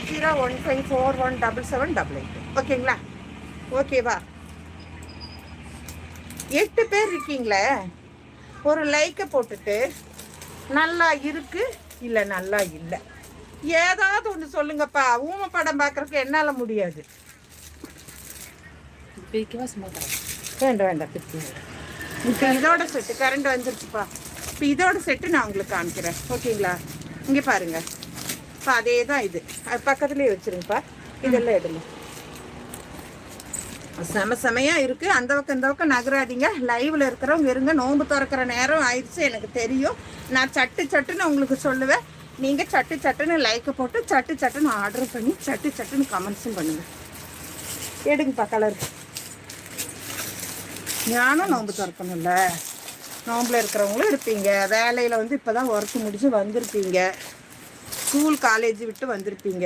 8015417778. ஓகேங்களா? ஓகேவா? 8 பேர் இருக்கீங்களே, ஒரு லைக்கை போட்டுட்டு நல்லா இருக்கு இல்லை நல்லா இல்லை ஏதாவது ஒன்று சொல்லுங்கப்பா. ஊமை படம் பார்க்கறதுக்கு என்னால் முடியாது. வேண்டாம் வேண்டாம் பிரிக்க. இப்போ இதோட செட்டு கரண்ட் வந்துருச்சுப்பா. இப்போ இதோட செட்டு நான் உங்களுக்கு காமிக்கிறேன். ஓகேங்களா? இங்கே பாருங்க. இப்போ அதே தான் இது. அது பக்கத்துலேயே வச்சுருங்கப்பா. இதெல்லாம் எடுங்க. செமையாக இருக்குது. அந்த பக்கம் இந்த பக்கம் நகராதிங்க. லைவில் இருக்கிறவங்க இருங்க. நோன்பு திறக்கிற நேரம் ஆயிடுச்சு எனக்கு தெரியும். நான் சட்டுன்னு உங்களுக்கு சொல்லுவேன். நீங்கள் சட்டுன்னு லைக்கை போட்டு சட்டுன்னு ஆர்டர் பண்ணி சட்டுன்னு கமெண்ட்ஸும் பண்ணுங்கள். எடுங்கப்பா கலர். ஞானும் நோன்பு திறக்கணும்ல. நோம்பில் இருக்கிறவங்களும் இருப்பீங்க. வேலையில் இப்போ தான் ஒர்க் முடிஞ்சு வந்திருப்பீங்க. ஸ்கூல் காலேஜ் விட்டு வந்திருப்பீங்க.